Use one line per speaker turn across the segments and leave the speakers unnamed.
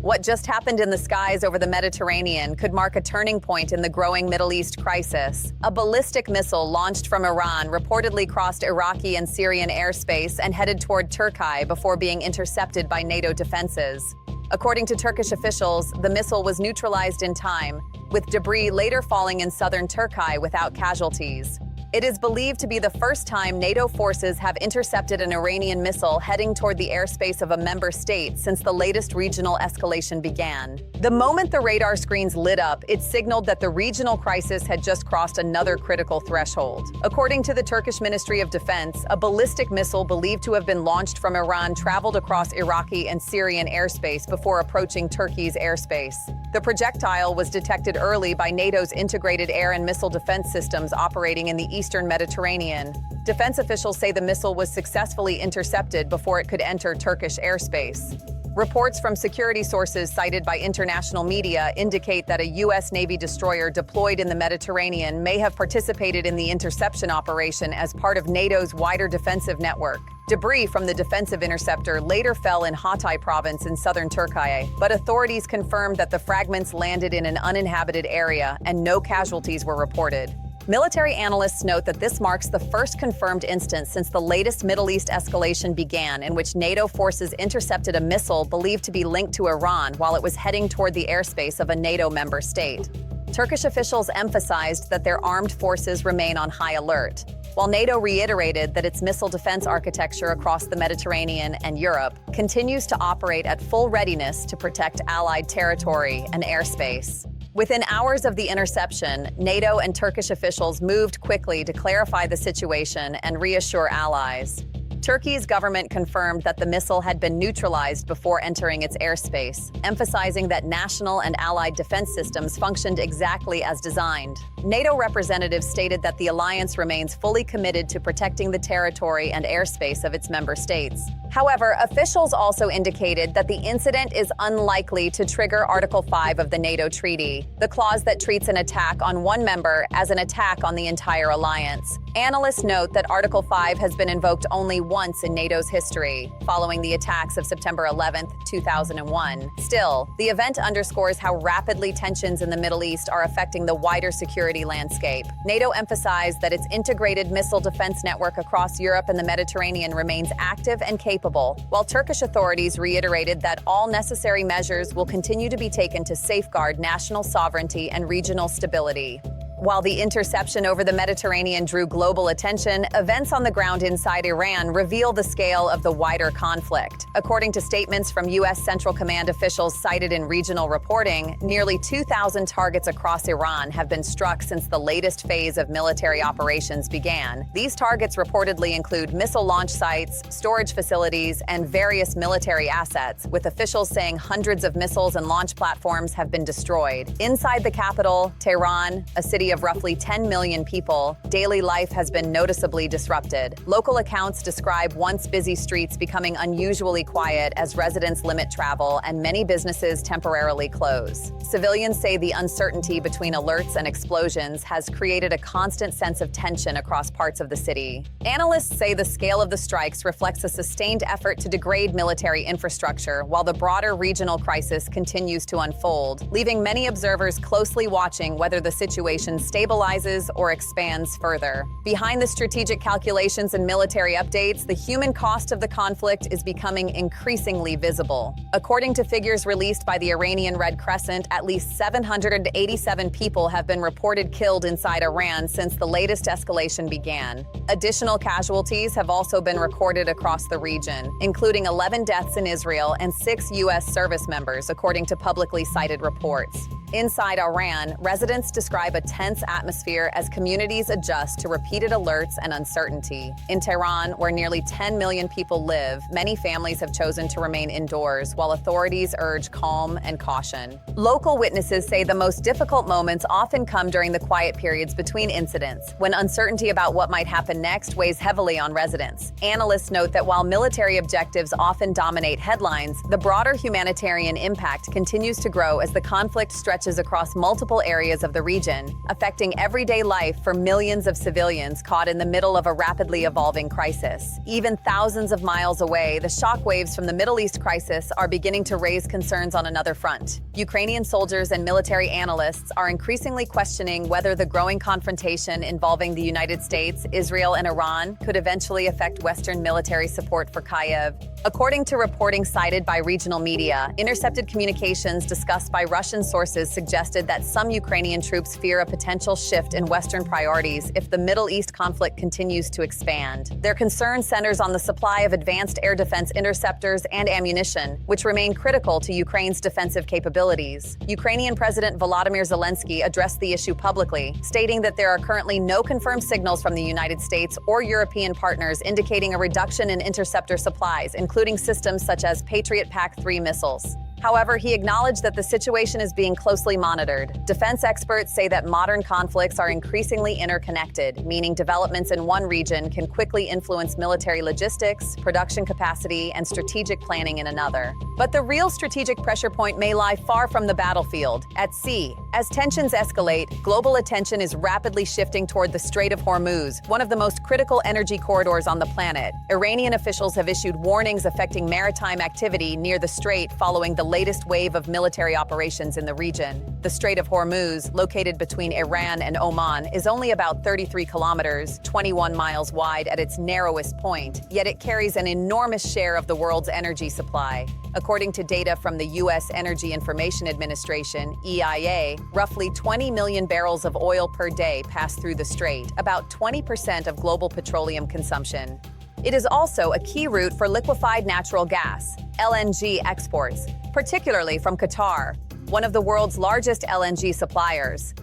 What just happened in the skies over the Mediterranean could mark a turning point in the growing Middle East crisis. A ballistic missile launched from Iran reportedly crossed Iraqi and Syrian airspace and headed toward Turkey before being intercepted by NATO defenses. According to Turkish officials, the missile was neutralized in time, with debris later falling in southern Turkey without casualties. It is believed to be the first time NATO forces have intercepted an Iranian missile heading toward the airspace of a member state since the latest regional escalation began. The moment the radar screens lit up, it signaled that the regional crisis had just crossed another critical threshold. According to the Turkish Ministry of Defense, a ballistic missile believed to have been launched from Iran traveled across Iraqi and Syrian airspace before approaching Turkey's airspace. The projectile was detected early by NATO's integrated air and missile defense systems operating in the Eastern Mediterranean. Defense officials say the missile was successfully intercepted before it could enter Turkish airspace. Reports from security sources cited by international media indicate that a U.S. Navy destroyer deployed in the Mediterranean may have participated in the interception operation as part of NATO's wider defensive network. Debris from the defensive interceptor later fell in Hatay province in southern Turkey, but authorities confirmed that the fragments landed in an uninhabited area and no casualties were reported. Military analysts note that this marks the first confirmed instance since the latest Middle East escalation began in which NATO forces intercepted a missile believed to be linked to Iran while it was heading toward the airspace of a NATO member state. Turkish officials emphasized that their armed forces remain on high alert, while NATO reiterated that its missile defense architecture across the Mediterranean and Europe continues to operate at full readiness to protect Allied territory and airspace. Within hours of the interception, NATO and Turkish officials moved quickly to clarify the situation and reassure allies. Turkey's government confirmed that the missile had been neutralized before entering its airspace, emphasizing that national and allied defense systems functioned exactly as designed. NATO representatives stated that the alliance remains fully committed to protecting the territory and airspace of its member states. However, officials also indicated that the incident is unlikely to trigger Article 5 of the NATO treaty, the clause that treats an attack on one member as an attack on the entire alliance. Analysts note that Article 5 has been invoked only once in NATO's history, following the attacks of September 11, 2001. Still, the event underscores how rapidly tensions in the Middle East are affecting the wider security landscape. NATO emphasized that its integrated missile defense network across Europe and the Mediterranean remains active and capable, while Turkish authorities reiterated that all necessary measures will continue to be taken to safeguard national sovereignty and regional stability. While the interception over the Mediterranean drew global attention, events on the ground inside Iran reveal the scale of the wider conflict. According to statements from U.S. Central Command officials cited in regional reporting, nearly 2,000 targets across Iran have been struck since the latest phase of military operations began. These targets reportedly include missile launch sites, storage facilities, and various military assets, with officials saying hundreds of missiles and launch platforms have been destroyed. Inside the capital, Tehran, a city of roughly 10 million people, daily life has been noticeably disrupted. Local accounts describe once busy streets becoming unusually quiet as residents limit travel and many businesses temporarily close. Civilians say the uncertainty between alerts and explosions has created a constant sense of tension across parts of the city. Analysts say the scale of the strikes reflects a sustained effort to degrade military infrastructure, while the broader regional crisis continues to unfold, leaving many observers closely watching whether the situation stabilizes or expands further. Behind the strategic calculations and military updates, the human cost of the conflict is becoming increasingly visible. According to figures released by the Iranian Red Crescent, at least 787 people have been reported killed inside Iran since the latest escalation began. Additional casualties have also been recorded across the region, including 11 deaths in Israel and 6 U.S. service members, according to publicly cited reports. Inside Iran, residents describe a tense atmosphere as communities adjust to repeated alerts and uncertainty. In Tehran, where nearly 10 million people live, many families have chosen to remain indoors, while authorities urge calm and caution. Local witnesses say the most difficult moments often come during the quiet periods between incidents, when uncertainty about what might happen next weighs heavily on residents. Analysts note that while military objectives often dominate headlines, the broader humanitarian impact continues to grow as the conflict stretches stretches across multiple areas of the region, affecting everyday life for millions of civilians caught in the middle of a rapidly evolving crisis. Even thousands of miles away, the shockwaves from the Middle East crisis are beginning to raise concerns on another front. Ukrainian soldiers and military analysts are increasingly questioning whether the growing confrontation involving the United States, Israel, and Iran could eventually affect Western military support for Kyiv. According to reporting cited by regional media, intercepted communications discussed by Russian sources suggested that some Ukrainian troops fear a potential shift in Western priorities if the Middle East conflict continues to expand. Their concern centers on the supply of advanced air defense interceptors and ammunition, which remain critical to Ukraine's defensive capabilities. Ukrainian President Volodymyr Zelensky addressed the issue publicly, stating that there are currently no confirmed signals from the United States or European partners indicating a reduction in interceptor supplies, including systems such as Patriot PAC-3 missiles. However, he acknowledged that the situation is being closely monitored. Defense experts say that modern conflicts are increasingly interconnected, meaning developments in one region can quickly influence military logistics, production capacity, and strategic planning in another. But the real strategic pressure point may lie far from the battlefield, at sea. As tensions escalate, global attention is rapidly shifting toward the Strait of Hormuz, one of the most critical energy corridors on the planet. Iranian officials have issued warnings affecting maritime activity near the strait following the latest wave of military operations in the region. The Strait of Hormuz, located between Iran and Oman, is only about 33 kilometers, 21 miles wide at its narrowest point, yet it carries an enormous share of the world's energy supply. According to data from the U.S. Energy Information Administration, EIA, roughly 20 million barrels of oil per day pass through the strait, about 20% of global petroleum consumption. It is also a key route for liquefied natural gas, LNG exports, particularly from Qatar, one of the world's largest LNG suppliers.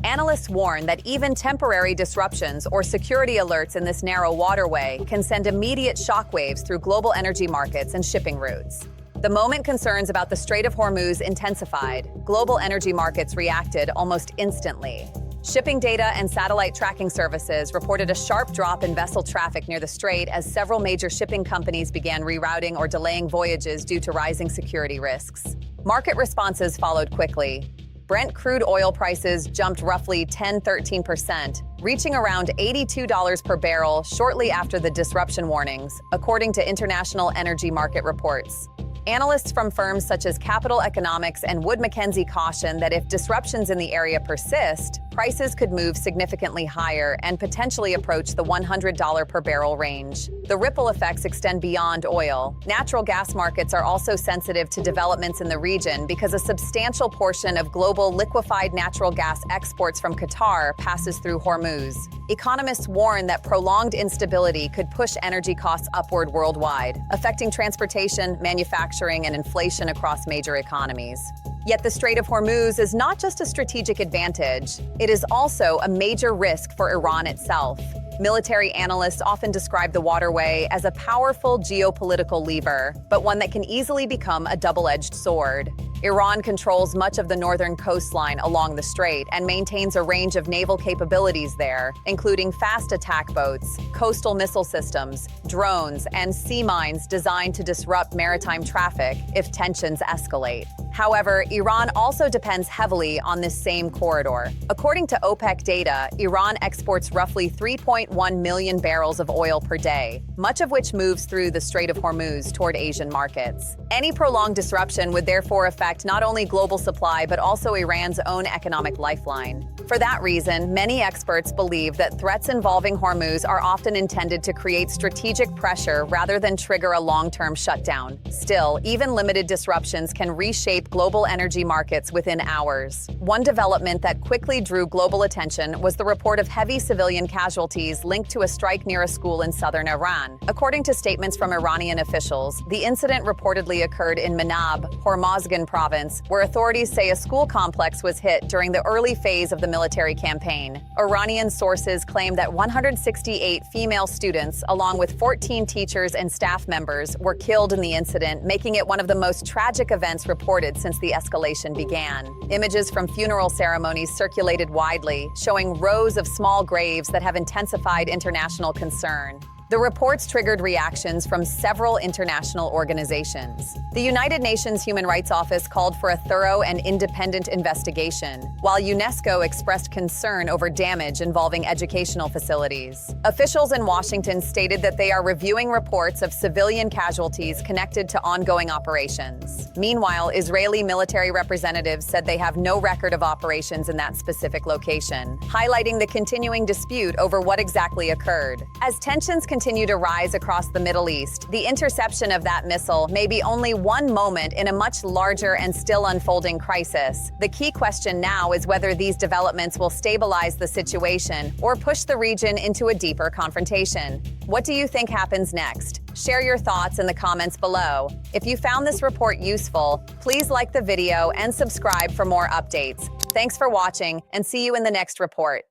Analysts warn that even temporary disruptions or security alerts in this narrow waterway can send immediate shockwaves through global energy markets and shipping routes. The moment concerns about the Strait of Hormuz intensified, global energy markets reacted almost instantly. Shipping data and satellite tracking services reported a sharp drop in vessel traffic near the strait as several major shipping companies began rerouting or delaying voyages due to rising security risks. Market responses followed quickly. Brent crude oil prices jumped roughly 13%, reaching around $82 per barrel shortly after the disruption warnings, according to international energy market reports. Analysts from firms such as Capital Economics and Wood Mackenzie caution that if disruptions in the area persist, prices could move significantly higher and potentially approach the $100 per barrel range. The ripple effects extend beyond oil. Natural gas markets are also sensitive to developments in the region because a substantial portion of global liquefied natural gas exports from Qatar passes through Hormuz. Economists warn that prolonged instability could push energy costs upward worldwide, affecting transportation, manufacturing, and inflation across major economies. Yet the Strait of Hormuz is not just a strategic advantage, it is also a major risk for Iran itself. Military analysts often describe the waterway as a powerful geopolitical lever, but one that can easily become a double-edged sword. Iran controls much of the northern coastline along the strait and maintains a range of naval capabilities there, including fast attack boats, coastal missile systems, drones, and sea mines designed to disrupt maritime traffic if tensions escalate. However, Iran also depends heavily on this same corridor. According to OPEC data, Iran exports roughly 3.1 million barrels of oil per day, much of which moves through the Strait of Hormuz toward Asian markets. Any prolonged disruption would therefore affect not only global supply but also Iran's own economic lifeline. For that reason, many experts believe that threats involving Hormuz are often intended to create strategic pressure rather than trigger a long-term shutdown. Still, even limited disruptions can reshape global energy markets within hours. One development that quickly drew global attention was the report of heavy civilian casualties linked to a strike near a school in southern Iran. According to statements from Iranian officials, the incident reportedly occurred in Manab, Hormozgan province, where authorities say a school complex was hit during the early phase of the military campaign. Iranian sources claim that 168 female students, along with 14 teachers and staff members, were killed in the incident, making it one of the most tragic events reported since the escalation began. Images from funeral ceremonies circulated widely, showing rows of small graves that have intensified international concern. The reports triggered reactions from several international organizations. The United Nations Human Rights Office called for a thorough and independent investigation, while UNESCO expressed concern over damage involving educational facilities. Officials in Washington stated that they are reviewing reports of civilian casualties connected to ongoing operations. Meanwhile, Israeli military representatives said they have no record of operations in that specific location, highlighting the continuing dispute over what exactly occurred. As tensions continue to rise across the Middle East, the interception of that missile may be only one moment in a much larger and still unfolding crisis. The key question now is whether these developments will stabilize the situation or push the region into a deeper confrontation. What do you think happens next? Share your thoughts in the comments below. If you found this report useful, please like the video and subscribe for more updates. Thanks for watching, and see you in the next report.